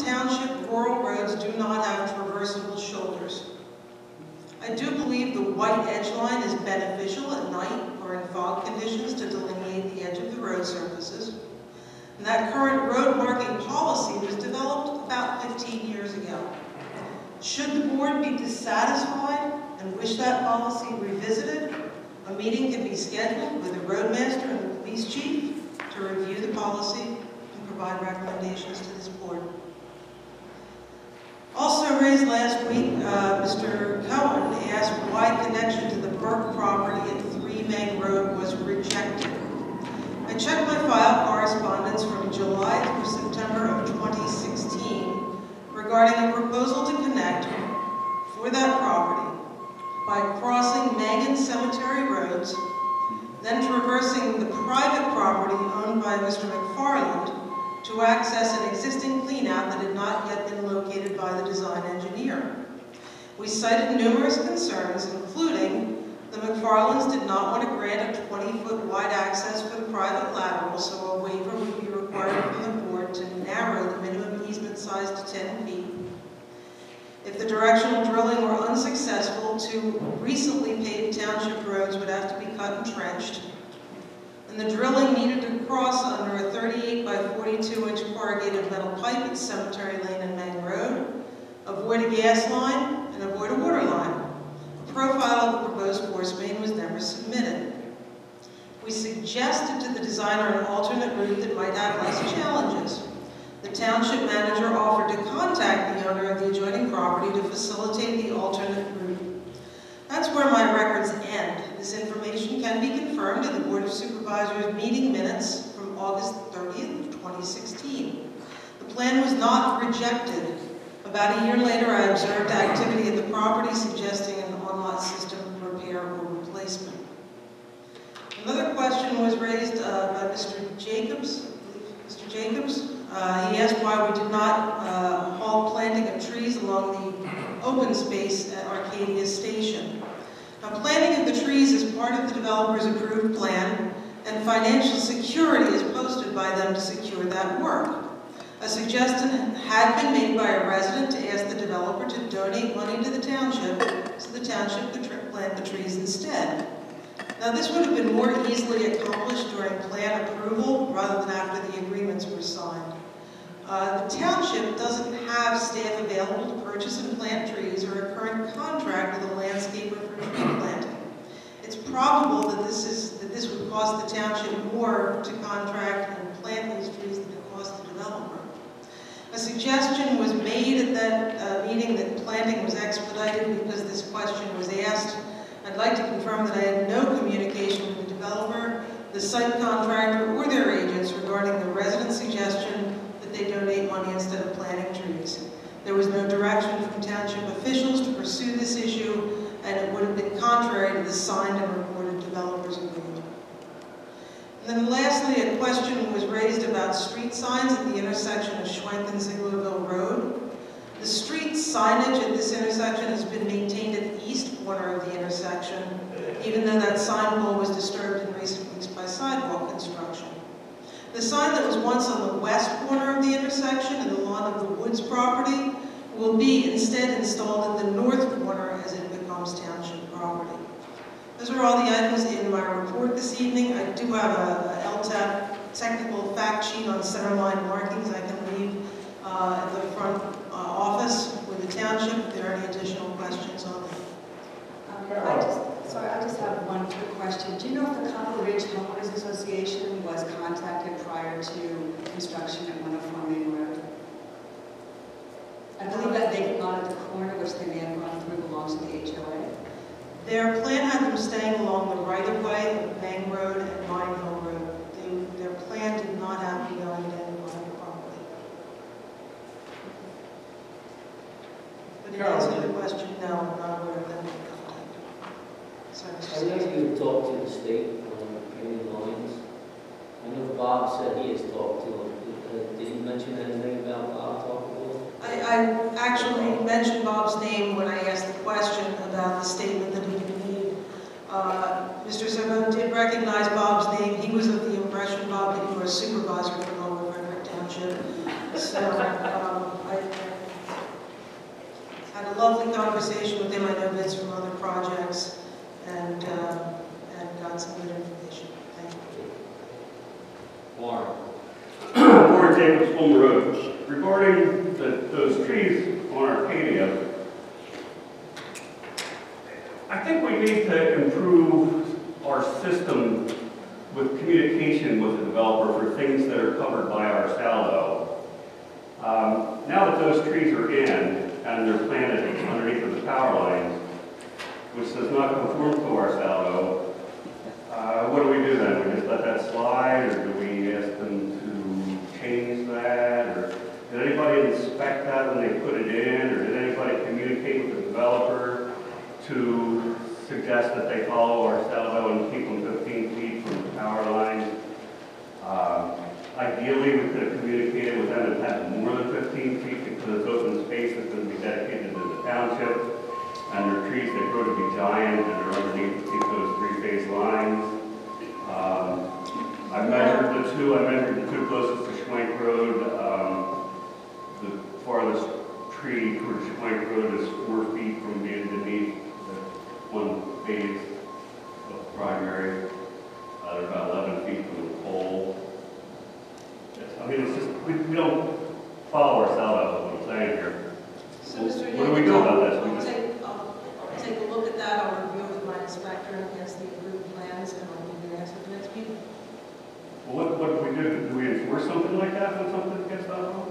township rural roads do not have traversable shoulders. I do believe the white edge line is beneficial at night or in fog conditions to delineate the edge of the road surfaces. And that current road marking policy was developed about 15 years ago. Should the board be dissatisfied and wish that policy revisited, a meeting can be scheduled with the roadmaster and the police chief to review the policy and provide recommendations to this board. Also raised last week, Mr. Cohen asked why connection to the Burke property at 3 Main Road was rejected. I checked my file correspondence from July through September of 2016 regarding a proposal to connect for that property by crossing Mangan Cemetery roads, then traversing the private property owned by Mr. McFarland to access an existing cleanout that had not yet been located by the design engineer. We cited numerous concerns, including the McFarlands did not want to grant a 20-foot wide access for the private lateral, so a waiver would be required from the board to narrow the minimum easement size to 10 feet. If the directional drilling were unsuccessful, 2 recently paved township roads would have to be cut and trenched. And the drilling needed to cross under a 38 by 42-inch corrugated metal pipe at Cemetery Lane and Main Road, avoid a gas line, and avoid a water line. A profile of the proposed force main was never submitted. We suggested to the designer an alternate route that might have less challenges. The township manager offered to contact the owner of the adjoining property to facilitate the alternate route. That's where my records end. This information can be confirmed in the Board of Supervisors meeting minutes from August 30th of 2016. The plan was not rejected. About a year later, I observed activity at the property suggesting an on-lot system repair or replacement. Another question was raised by Mr. Jacobs. He asked why we did not halt planting of trees along the open space at Arcadia Station. Now, planting of the trees is part of the developer's approved plan, and financial security is posted by them to secure that work. A suggestion had been made by a resident to ask the developer to donate money to the township so the township could plant the trees instead. Now, this would have been more easily accomplished during plan approval rather than after the agreements were signed. The township doesn't have staff available to purchase and plant trees or a current contract with a landscaper for tree planting. It's probable that this would cost the township more to contract and plant these trees than it cost the developer. A suggestion was made at that meeting that planting was expedited because this question was asked. I'd like to confirm that I had no communication with the developer, the site contractor, or their agents regarding the resident suggestion that they donate money instead of planting trees. There was no direction from township officials to pursue this issue, and it would have been contrary to the signed and recorded developers agreement. And then lastly, a question was raised about street signs at the intersection of Schwenk and Zieglerville Road. The street signage at this intersection has been maintained at the east corner of the intersection, even though that sign pole was disturbed in recent weeks by sidewalk construction. The sign that was once on the west corner of the intersection in the lawn of the Woods property will be instead installed in the north corner as it becomes township property. Those are all the items in my report this evening. I do have a LTAP technical fact sheet on centerline markings I can leave at the front office with the township if there are any additional questions on it. I just have one quick question. Do you know if the Copper Ridge Homeowners Association was contacted prior to construction at 104 Main Road? I believe that vacant lot at the corner, which they may have gone through, belongs to the HOA. Their plan had them staying along the right-of-way of Main Road and Mine Hill Road. Their plan did not have them going to any private property. But to answer the question, no, I'm not aware of them being contacted. Sorry, I know you talked to the state on any lines. I know Bob said he has talked to them. Did he mention anything about Bob talking to them? I actually mentioned Bob's name when I asked the question about the statement that he had made. Mr. Sermon did recognize Bob's name. He was of the impression, Bob, that you were a supervisor for Lower Frederick Township. So I lovely conversation with him. I know Vince from other projects, and got some good information. Thank you. Warren. Warren Jacobs, Home Road. Regarding those trees on Arcadia, I think we need to improve our system with communication with the developer for things that are covered by our saldo. Now that those trees are in and they're planted underneath of the power lines, which does not conform to our saldo, what do we do then? We just let that slide, or do we ask them to change that? Or did anybody inspect that when they put it in? Or did anybody communicate with the developer to suggest that they follow our saldo and keep them 15 feet from the power lines? Ideally, we could have communicated with them and had more than 15 feet because it's open space that's going to be dedicated to the township. And there are trees that grow to be giant and are underneath to keep those three-phase lines. I measured the two closest to Schwank Road. The farthest tree towards Schwank Road is 4 feet from being beneath the one phase of the primary. They're about 11 feet from the pole. I mean, it's just, we don't follow our saldo, is what I'm saying here. So, Mr. What do we do about this? I'll take a look at that. I'll review it with my inspector against the approved plans, and I'll give you an answer at the next meeting. Well, what do we do? Do we enforce something like that when something gets done wrong?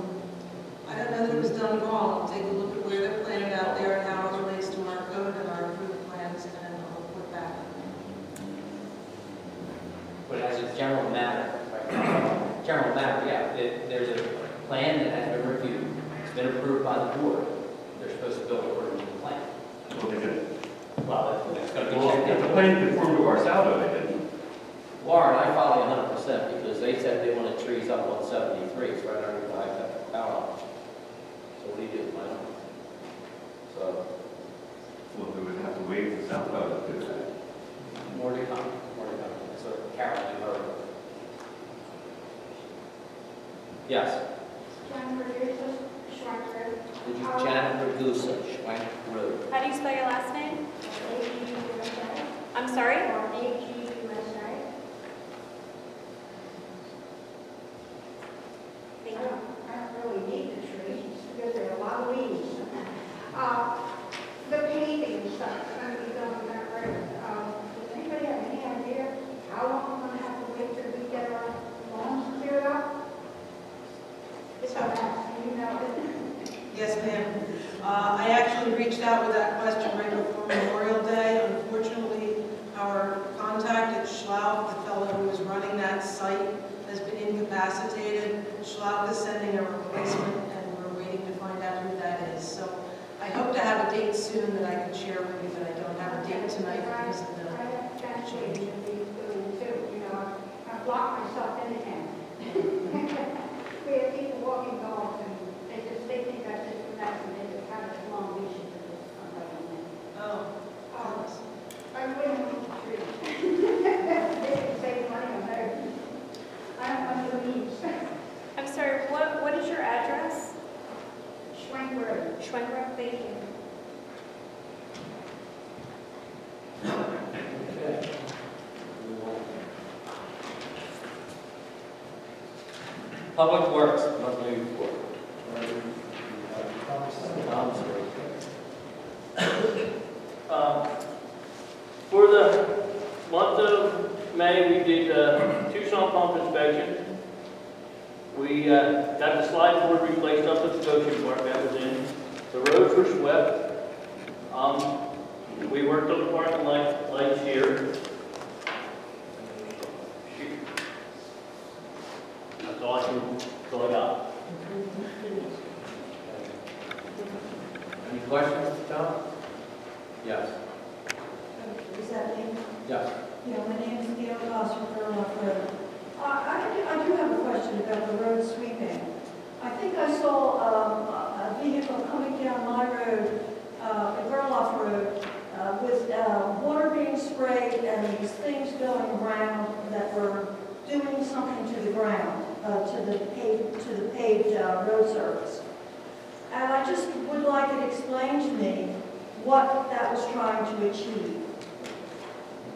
I don't know that it was done wrong. I'll take a look at where they're planted out there and how it relates to our code and our approved plans, and I'll report back. But as a general matter, yeah, there's a plan that has been reviewed. It's been approved by the board. They're supposed to build according to the plan. Well, they did. Well, that's going to be Well, checked if the out. plan conformed to our saldo, they didn't. Warren, I follow you 100% because they said they wanted trees up on 73. It's right underneath the high power line. So what do you do? I don't know. So, Well, we would have to wait for saldo to do that. more to come. More to come. That's what Carol, you heard. Yes. Janet Ragusa, Schwank Road. How do you spell your last name? I'm sorry? Thank you. I don't really need the trees because there are a lot of weeds. The paving stuff that's going to be done on that road. Does anybody have any idea how long we're going to have to wait till we get our lawns cleared up? It's a mess, you know it. Yes, ma'am. I actually reached out with that question right before Memorial Day. Unfortunately, our contact at Schlauch, the fellow who was running that site, has been incapacitated. Schlauch is sending a replacement, and we're waiting to find out who that is. So I hope to have a date soon that I can share with you, but I don't have a date tonight because of the That's change in these doing too, you know. I've locked myself in again. We have people walking dogs and they think that's just a mess and they just have a long leash into this. Oh. I wouldn't want the trees. They can save money on those. I don't want the leaves. I'm sorry, what is your address? Schwank Road. Schwank Road, thank you. Okay. Move on. Public Works, monthly report. Tom's For the month of May, we did two sump pump inspection. We got the slide board replaced up at the Township Park, that was in. The roads were swept. We worked on the parking lights here. That's all I got. Any questions, Tom? Yes. Is that me? Yes. Yeah, my name is Gail Gosser, Fairlock Road. I do have a question about the road sweeping. I think I saw a vehicle coming down my road, the Gerloff Road, with water being sprayed and these things going around that were doing something to the ground, to the paved road surface. And I just would like it explained to me what that was trying to achieve.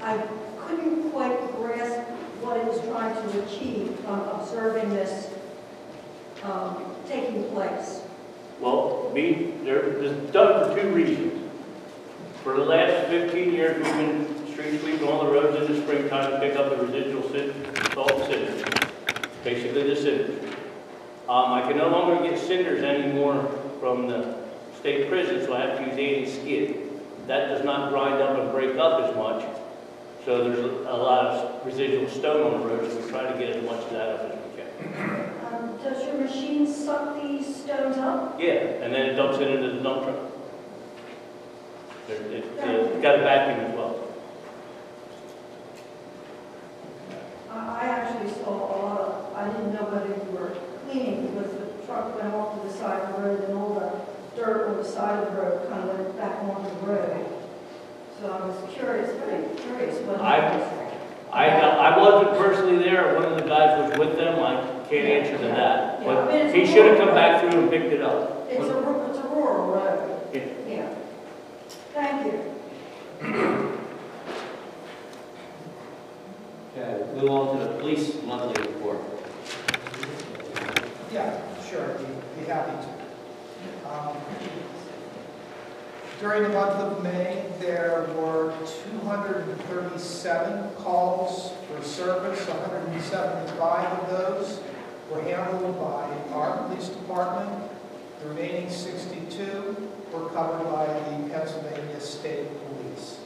I couldn't quite grasp what it was trying to achieve from observing this taking place. Well, it's done for two reasons. For the last 15 years, we've been street sweeping all the roads in the springtime to pick up the residual salt and cinders, basically the cinders. I can no longer get cinders anymore from the state prison, so I have to use anti-skid. That does not grind up and break up as much, so there's a lot of residual stone on the road, so we try to get as much of that up as we can. Does your machine suck these stones up? Yeah, and then it dumps it into the dump truck. It's got a vacuum as well. I actually saw a lot of, I didn't know whether you were cleaning because the truck went off to the side of the road and all the dirt on the side of the road kind of went back onto the road. So I was curious, very curious what I wasn't personally there. One of the guys was with them. I can't answer to that. Yeah, I mean, But he should have come back through and picked it up. It's a rural road. Yeah. Yeah. Thank you. Okay, move on to the police monthly report. Yeah, sure, be happy to. During the month of May, there were 237 calls for service. 175 of those were handled by our police department. The remaining 62 were covered by the Pennsylvania State Police.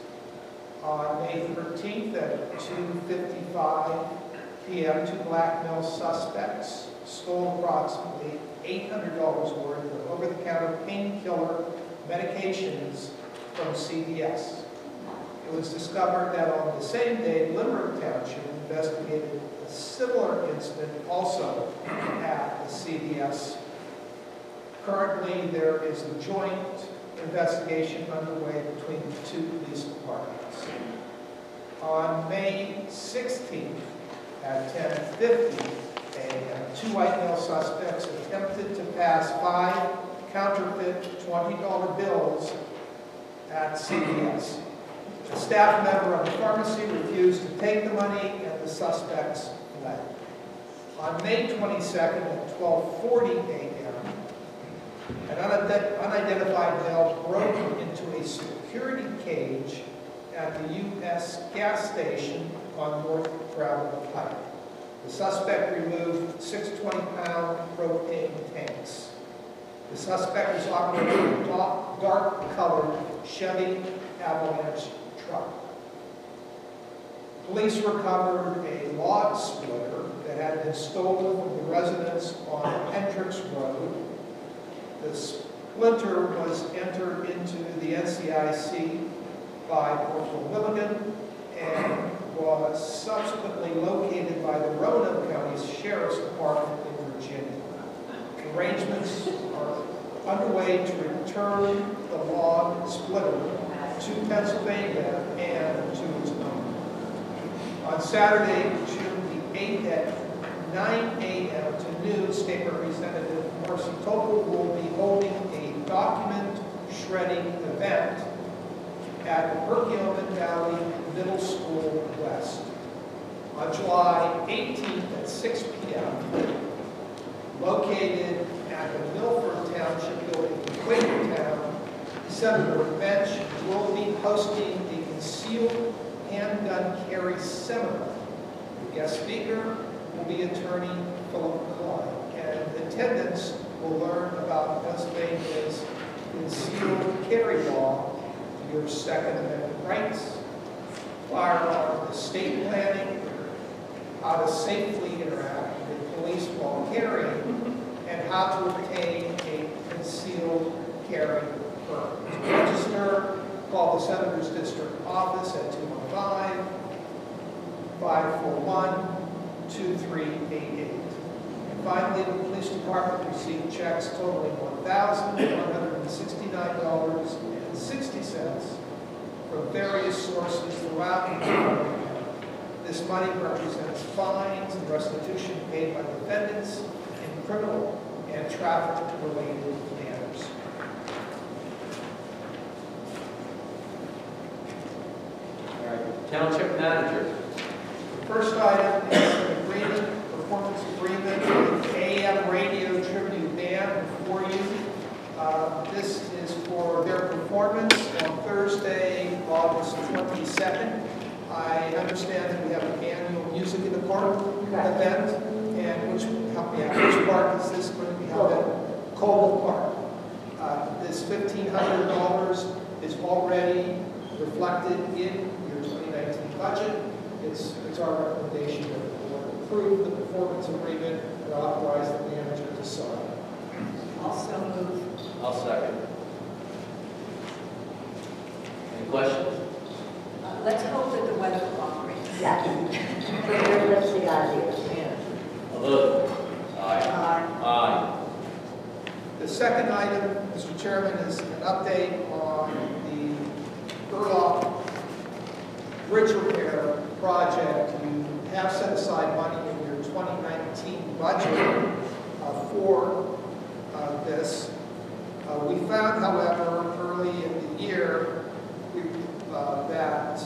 On May 13th at 2:55 p.m., two Black Mill suspects stole approximately $800 worth of over-the-counter painkiller medications from CVS. It was discovered that on the same day, Limerick Township investigated a similar incident also at the CVS. Currently, there is a joint investigation underway between the two police departments. On May 16th at 10:50 a.m., two white male suspects attempted to pass 5 counterfeit $20 bills at CVS. A staff member of the pharmacy refused to take the money and the suspects fled. On May 22nd at 12:40 a.m., an unidentified male broke into a security cage at the U.S. gas station on North Travel Pike. The suspect removed 6 20-pound propane tanks. The suspect was operating a dark-colored Chevy Avalanche truck. Police recovered a log splitter that had been stolen from the residence on Hendricks Road. The splinter was entered into the NCIC by Corporal Milligan and was subsequently located by the Roanoke County Sheriff's Department in Virginia. Arrangements are underway to return the log splitter to Pennsylvania and to its owner. On Saturday, June the 8th at 9 a.m. to noon, State Representative Marcy Topol will be holding a document shredding event at the Perkiomen Valley Middle School West. On July 18th at 6 p.m., located at the Milford Township building in Quakertown, Senator Bench will be hosting the Concealed Handgun Carry Seminar. The guest speaker will be Attorney Philip Klein, and attendants will learn about Pennsylvania's concealed carry law, your Second Amendment rights, firearm estate planning, how to safely interact with police while carrying, and how to obtain a concealed carry permit. To register, call the Senator's District Office at 215-541-2388. And finally, the Police Department received checks totaling $1,169.60 from various sources throughout the department. This money represents fines and restitution paid by defendants in criminal and traffic-related matters. Township manager. The first item is an agreement, performance agreement with AM Radio Tribute Band for you. This is for their performance on Thursday, August 22nd. I understand that we have an annual Music in the Park event, and help me out, which park is this going to be held at? Coble Park. This $1,500 is already reflected in your 2019 budget. It's our recommendation that the board approve the performance agreement and authorize the manager to sign. Also move. I'll second. Any questions? Let's hope that the weather cooperates. Second. Very realistic ideas. A vote. Aye. Aye. Aye. The second item, Mr. Chairman, is an update on the Burlock Bridge repair project. You have set aside money in your 2019 budget for this. We found, however, early in the year that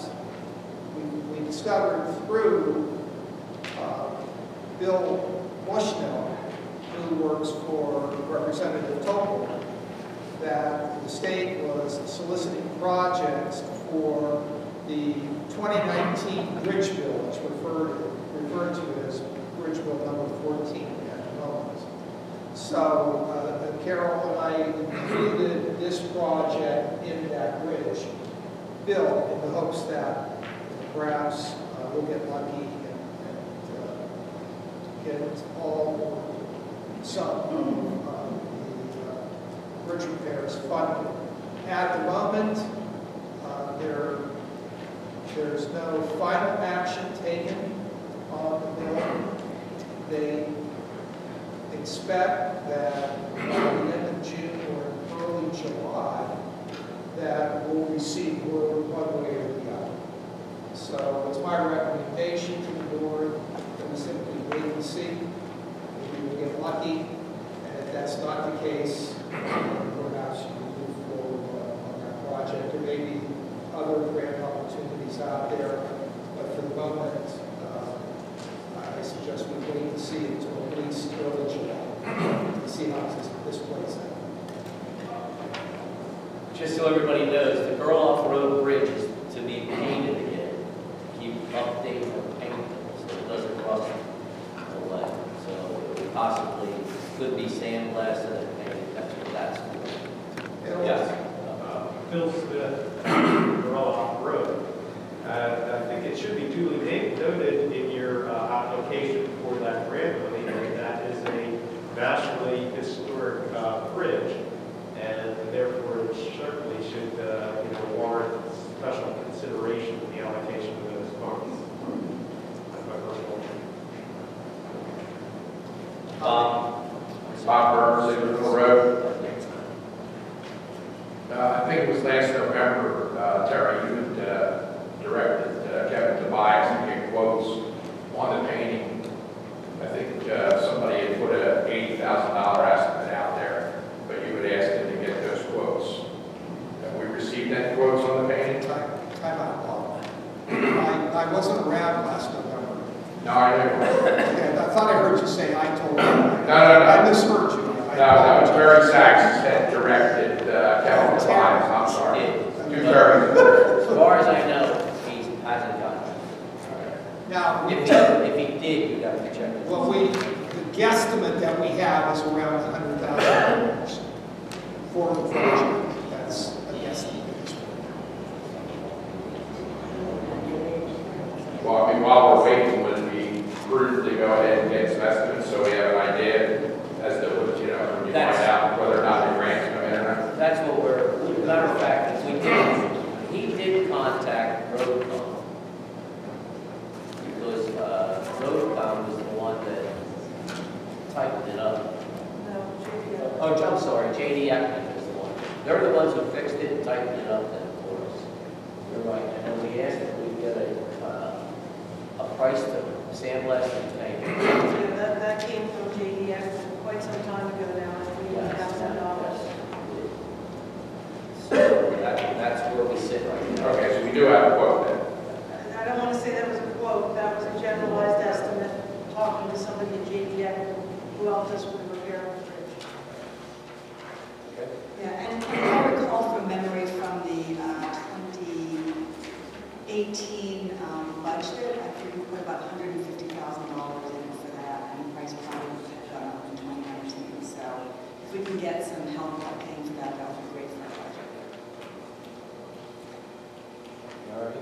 we discovered through Bill Bushnell, who works for Representative Topol, that the state was soliciting projects for the 2019 bridge bill, which referred to as bridge bill number 14 at the moment. So Carol and I included this project in that bridge bill in the hopes that perhaps we'll get lucky and get some of the bridge repairs funded. At the moment, there's no final action taken on the bill. They expect that by the end of June or early July that we'll receive word one way or the other. So it's my recommendation to the board that we simply wait and see if we will get lucky, and if that's not the case, perhaps we move forward on that project. There may be other grant opportunities out there, but for the moment, I suggest we wait and see until at least early July to see how this plays out. Just so everybody knows, the Burlock Road Bridge is to be painted again. Keep updating the paint so it doesn't rust away. So it possibly could be sandblasted and painted. That's what that's for. Yes. Bill Smith, Burlock Road. I think it should be duly noted in your application for that grant money that that is a nationally historic bridge, and therefore it certainly should warrant special consideration in the allocation of those funds. That's my personal opinion. Bob Burns, Liverpool Road. I think it was last November, Terry, you had directed Kevin to buy some get quotes on the painting. I think somebody had put a $80,000 estimate out there, but you had asked him to get those quotes. Have we received any quotes on the painting? Time out, Bob. I wasn't around last November. No, I didn't. Okay, I thought I heard you say I told you. No. I misheard you. No, it's Barry Sachs that directed Kevin to buy. I'm sorry. As far as I know, he hasn't gotten it. Now, If he did, you got to check it. well, the guesstimate that we have is around $100,000 for the project. That's a guesstimate. Well, I mean, while we're waiting, would it be prudent to go ahead and get some estimates so we have an idea as to what, when you find out whether or not the grants come in or not? That's what we're, matter of fact, he did contact Roadcom. Because Roadcom was the one that tightened it up. Oh, I'm sorry, J.D. Eckman was the one. They're the ones who fixed it and tightened it up then for us. You're right, and then we asked if we'd get a price to sandblast and paint. Yeah, that came from JDF quite some time ago now, I think $1,000. So that's where we sit right now. Okay, so we do have a quote then. who helped us with the repair of the bridge. Yeah, and I recall from memory from the 2018 budget, I think we put about $150,000 in for that, and the price probably had gone up in 2019. So if we can get some help paying for that, that would be great for our budget. All right.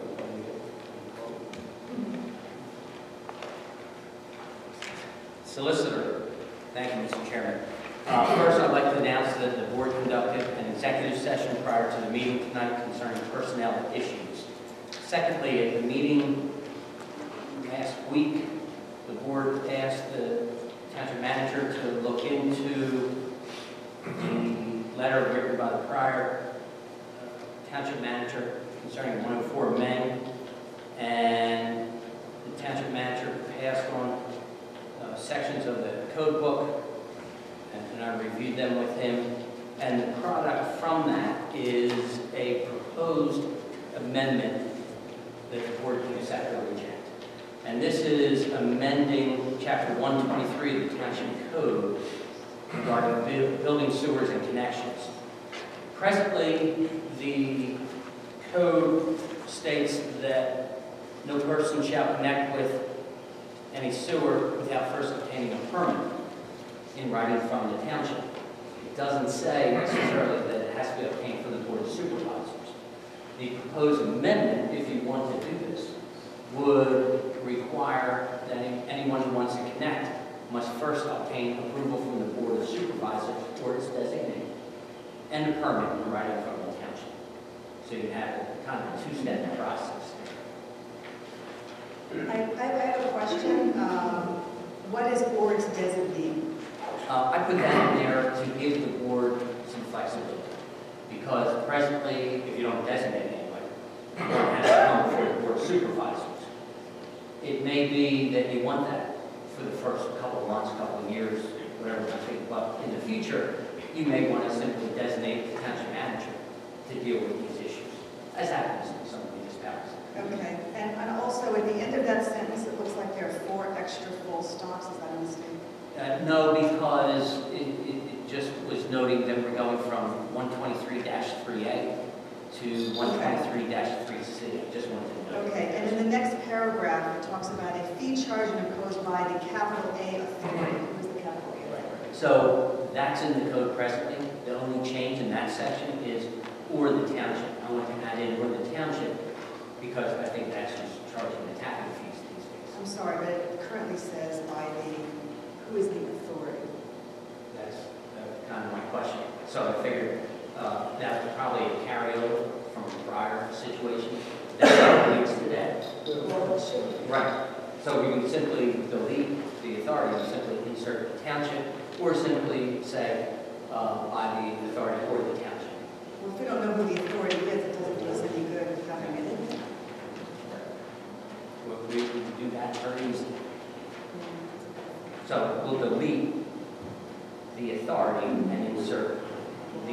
Solicitor. Thank you, Mr. Chairman. First, I'd like to announce that the board conducted an executive session prior to the meeting tonight concerning personnel issues. Secondly, at the meeting last week, the board asked the township manager to look into the letter written by the prior township manager concerning 104 Main, and the township manager passed on sections of the code book, and I reviewed them with him, and the product from that is a proposed amendment that the board can accept or reject. And this is amending Chapter 123 of the Township Code regarding building, sewers, and connections. Presently, the code states that no person shall connect with any sewer without first obtaining a permit in writing from the township. It doesn't say necessarily that it has to be obtained from the Board of Supervisors. The proposed amendment, if you want to do this, would require that anyone who wants to connect must first obtain approval from the Board of Supervisors or its designee, and a permit in writing from the township. So you have kind of a two-step process. I have a question. What is board's designee? I put that in there to give the board some flexibility, because presently, if you don't designate anybody, it has to come before the Board of Supervisors. It may be that you want that for the first couple of months, couple of years, whatever you think, but in the future, you may want to simply designate the township manager to deal with these issues, as happens in some municipalities. Okay, and also at the end of that sentence, it looks like there are 4 extra full stops. Is that a mistake? No, because it just was noting that we're going from 123-3A to 123-3C. I just wanted to note. Okay, and in the next paragraph, it talks about a fee charge imposed by the capital A authority. Who is the capital A authority? So that's in the code presently. The only change in that section is or the township. I want to add in or the township because I think that's just charging the tapping fees these days. I'm sorry, but it currently says by the, who is the authority? That's kind of my question. So I figured that was probably a carryover from a prior situation. That's how it reads today. Well, it should be. Right. So we can simply delete the authority and simply insert the township, or simply say by the authority or the township. Well, if we don't know who the authority is, it doesn't do us any good having it in there. We can do that very easily. So we'll delete the authority and insert the